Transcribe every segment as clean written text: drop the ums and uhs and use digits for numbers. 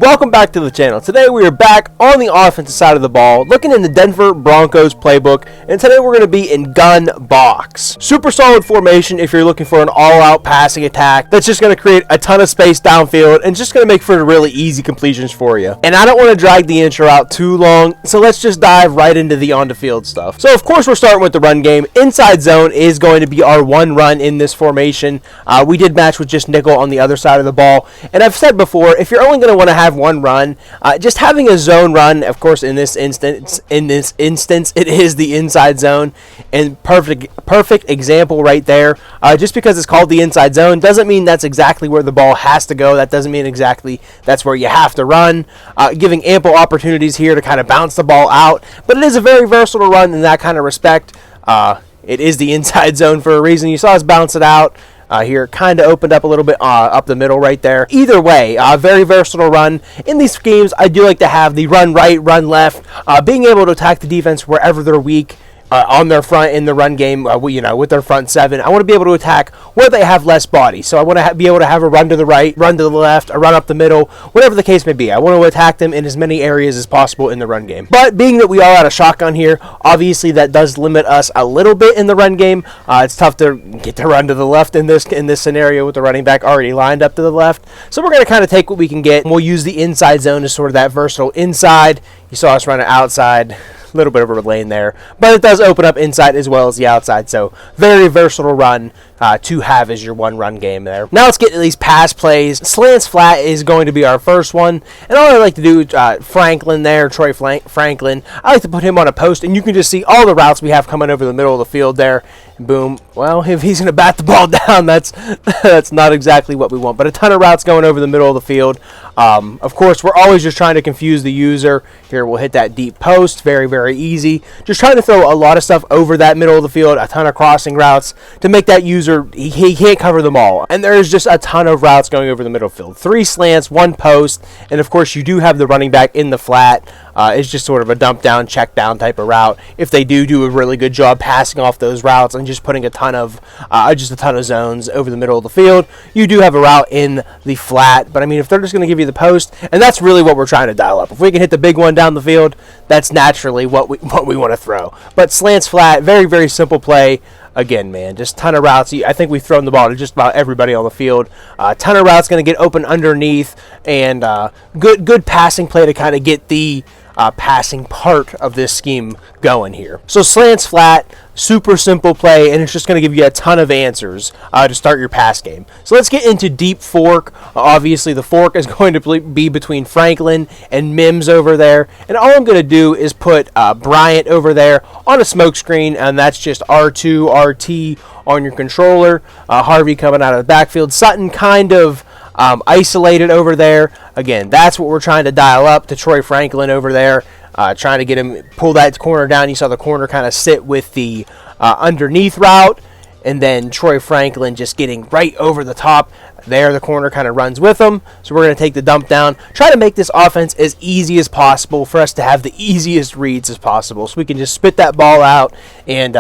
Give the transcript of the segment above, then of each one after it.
Welcome back to the channel. Today we are back on the offensive side of the ball, looking in the Denver Broncos playbook, and today we're going to be in gun box. Super solid formation if you're looking for an all-out passing attack that's just going to create a ton of space downfield and just going to make for really easy completions for you. And I don't want to drag the intro out too long, so let's just dive right into the on-the-field stuff. So of course we're starting with the run game. Inside zone is going to be our one run in this formation. We did match with just nickel on the other side of the ball, and I've said before, if you're only going to want to have one run, just having a zone run, of course in this instance it is the inside zone, and perfect example right there. Just because it's called the inside zone doesn't mean that's exactly where the ball has to go. That doesn't mean exactly that's where you have to run, giving ample opportunities here to kind of bounce the ball out, but it is a very versatile run in that kind of respect. It is the inside zone for a reason. You saw us bounce it out. Here, kind of opened up a little bit up the middle right there. Either way, very versatile run. In these schemes, I do like to have the run right, run left, being able to attack the defense wherever they're weak. On their front in the run game, with their front seven, I want to be able to attack where they have less body. So I want to be able to have a run to the right, run to the left, a run up the middle, whatever the case may be. I want to attack them in as many areas as possible in the run game. But being that we are out of shotgun here, obviously that does limit us a little bit in the run game. It's tough to get to run to the left in this scenario with the running back already lined up to the left. So we're going to kind of take what we can get, and we'll use the inside zone as sort of that versatile inside. You saw us run it outside. Little bit of a lane there, but it does open up inside as well as the outside, so very versatile run to have as your one run game there. Now let's get to these pass plays. Slants flat is going to be our first one, and all I like to do, Franklin there, Troy Franklin, I like to put him on a post, and you can just see all the routes we have coming over the middle of the field there, and boom. Well, if he's going to bat the ball down, that's not exactly what we want, but a ton of routes going over the middle of the field. Of course, we're always just trying to confuse the user. Here, we'll hit that deep post, very, very easy. Just trying to throw a lot of stuff over that middle of the field, a ton of crossing routes to make that user, he can't cover them all. And there's just a ton of routes going over the middle field. 3 slants, 1 post, and of course you do have the running back in the flat. It's just sort of a dump down, check down type of route. If they do a really good job passing off those routes and just putting a ton of zones over the middle of the field, you do have a route in the flat. But I mean, if they're just going to give you the post, and that's really what we're trying to dial up. If we can hit the big one down the field, that's naturally what we want to throw. But slants flat, very, very simple play. Again, man, just a ton of routes. I think we've thrown the ball to just about everybody on the field. A ton of routes going to get open underneath, and good passing play to kind of get the passing part of this scheme going here. So slants flat, super simple play, and it's just going to give you a ton of answers to start your pass game. So let's get into deep fork. Obviously, the fork is going to be between Franklin and Mims over there, and all I'm going to do is put Bryant over there on a smoke screen, and that's just R2, RT on your controller. Harvey coming out of the backfield. Sutton kind of isolated over there. Again, that's what we're trying to dial up to Troy Franklin over there, trying to get him, pull that corner down. You saw the corner kind of sit with the underneath route, and then Troy Franklin just getting right over the top there. The corner kind of runs with him, so we're going to take the dump down, try to make this offense as easy as possible for us to have the easiest reads as possible, so we can just spit that ball out and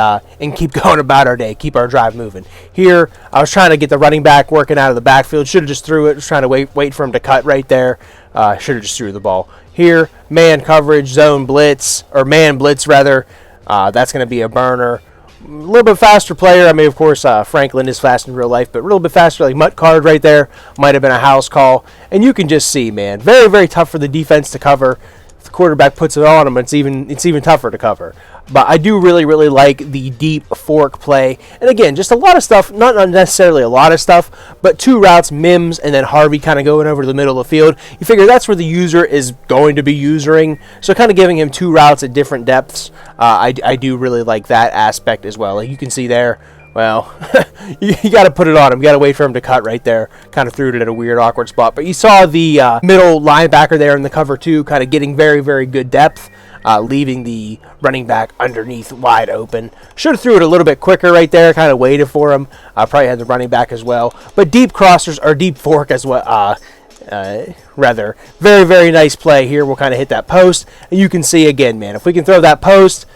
keep going about our day, keep our drive moving. Here, I was trying to get the running back working out of the backfield. Should have just threw it. Was trying to wait for him to cut right there. Should have just threw the ball. Here, man coverage, zone blitz, or man blitz rather. That's going to be a burner. A little bit faster player. I mean, of course, Franklin is fast in real life, but a little bit faster, like Mutt Card right there. Might have been a house call. And you can just see, man, very, very tough for the defense to cover. If the quarterback puts it on him, it's even tougher to cover. But I do really, really like the deep fork play. And again, just a lot of stuff, not necessarily a lot of stuff, but 2 routes, Mims and then Harvey kind of going over the middle of the field. You figure that's where the user is going to be usering. So kind of giving him 2 routes at different depths. I do really like that aspect as well. Like you can see there, well, you got to put it on him. You got to wait for him to cut right there. Kind of threw it at a weird, awkward spot. But you saw the middle linebacker there in the cover 2 kind of getting very, very good depth. Leaving the running back underneath wide open. Should have threw it a little bit quicker right there, kind of waited for him. Probably had the running back as well. But deep crossers, or deep fork as well, rather. Very, very nice play here. We'll kind of hit that post. And you can see again, man, if we can throw that post,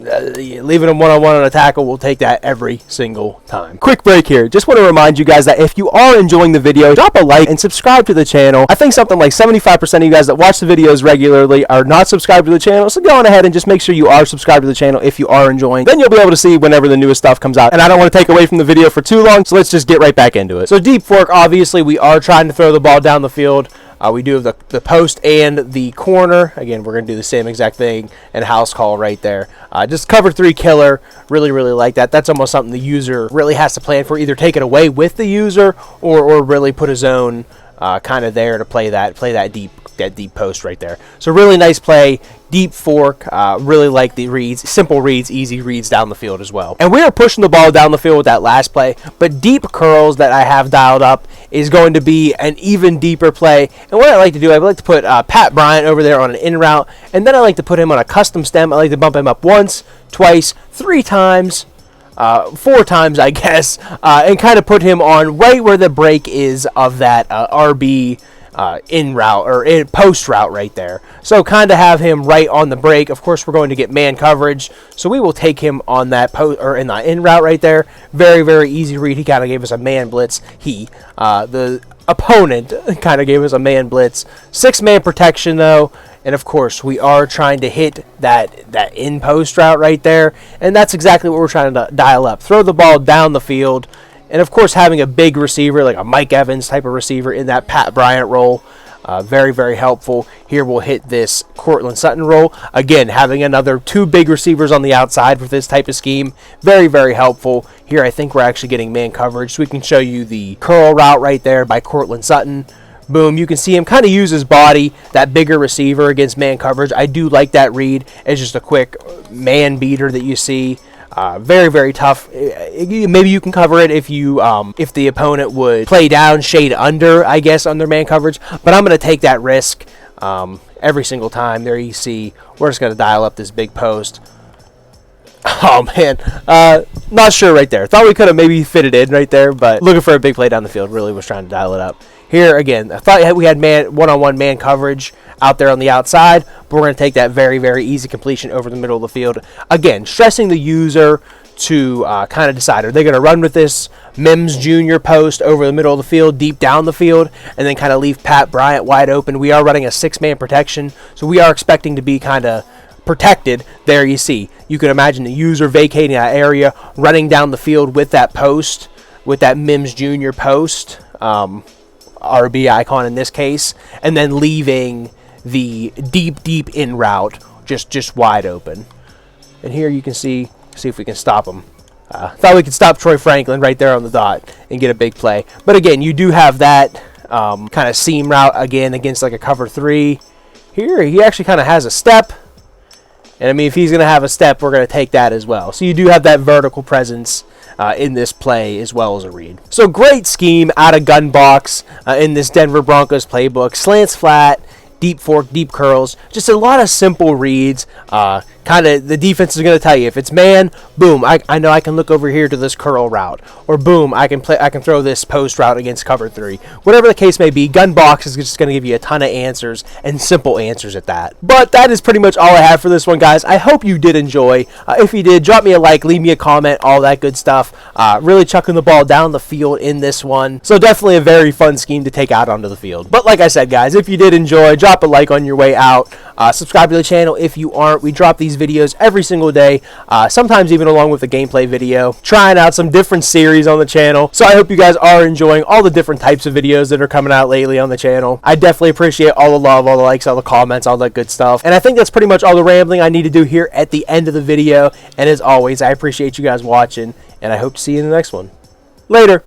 leaving him one-on-one on a tackle, we'll take that every single time. Quick break here. Just want to remind you guys that if you are enjoying the video, drop a like and subscribe to the channel. I think something like 75% of you guys that watch the videos regularly are not subscribed to the channel, so go on ahead and just make sure you are subscribed to the channel if you are enjoying. Then you'll be able to see whenever the newest stuff comes out. And I don't want to take away from the video for too long, so let's just get right back into it. So deep fork, obviously we are trying to throw the ball down the field. We do have the post and the corner. Again, we're going to do the same exact thing and house call right there. Just cover 3 killer. Really, really like that. That's almost something the user really has to plan for. Either take it away with the user or really put his own kind of there to play that deep post right there. So really nice play. Deep fork, really like the reads, simple reads, easy reads down the field as well. And we are pushing the ball down the field with that last play, but deep curls that I have dialed up is going to be an even deeper play. And what I like to do, I like to put Pat Bryant over there on an in route, and then I like to put him on a custom stem. I like to bump him up once, twice, 3 times, 4 times, I guess, and kind of put him on right where the break is of that RB in route or in post route right there. So kind of have him right on the break. Of course, we're going to get man coverage, so we will take him on that post or in the in route right there. Very, very easy read. He kind of gave us a man blitz. The opponent kind of gave us a man blitz. 6-man protection though. And of course, we are trying to hit that in post route right there, and that's exactly what we're trying to dial up. Throw the ball down the field. And, of course, having a big receiver, like a Mike Evans type of receiver in that Pat Bryant role, very, very helpful. Here we'll hit this Cortland Sutton role. Again, having another 2 big receivers on the outside for this type of scheme, very, very helpful. Here I think we're actually getting man coverage, so we can show you the curl route right there by Cortland Sutton. Boom, you can see him kind of use his body, that bigger receiver against man coverage. I do like that read. It's just a quick man beater that you see. Very, very tough. Maybe you can cover it if the opponent would play down, shade under, I guess, under man coverage. But I'm going to take that risk every single time. There you see, we're just going to dial up this big post. Oh, man. Not sure right there. Thought we could have maybe fit it in right there, but looking for a big play down the field. Really was trying to dial it up. Here, again, I thought we had one-on-one man coverage out there on the outside, but we're going to take that very, very easy completion over the middle of the field. Again, stressing the user to kind of decide, are they going to run with this Mims Jr. post over the middle of the field, deep down the field, and then kind of leave Pat Bryant wide open. We are running a 6-man protection, so we are expecting to be kind of protected. There you see. You can imagine the user vacating that area, running down the field with that post, with that Mims Jr. post. RB icon in this case, and then leaving the deep in route just wide open. And here you can see if we can stop him. Thought we could stop Troy Franklin right there on the dot and get a big play. But again, you do have that kind of seam route again against like a cover 3. Here he actually kind of has a step. And I mean, if he's going to have a step, we're going to take that as well. So you do have that vertical presence in this play as well as a read. So great scheme out of gun box in this Denver Broncos playbook. Slants flat, deep fork, deep curls. Just a lot of simple reads. Kind of the defense is going to tell you if it's man, boom, I know I can look over here to this curl route, or boom, I can throw this post route against cover 3. Whatever the case may be, gun box is just going to give you a ton of answers and simple answers at that. But that is pretty much all I have for this one, guys. I hope you did enjoy. If you did, drop me a like, leave me a comment, all that good stuff. Really chucking the ball down the field in this one. So definitely a very fun scheme to take out onto the field. But like I said, guys, if you did enjoy, drop a like on your way out. Subscribe to the channel if you aren't. We drop these videos every single day, sometimes even along with the gameplay video, trying out some different series on the channel. So I hope you guys are enjoying all the different types of videos that are coming out lately on the channel. I definitely appreciate all the love, all the likes, all the comments, all that good stuff. And I think that's pretty much all the rambling I need to do here at the end of the video. And as always, I appreciate you guys watching, and I hope to see you in the next one. Later.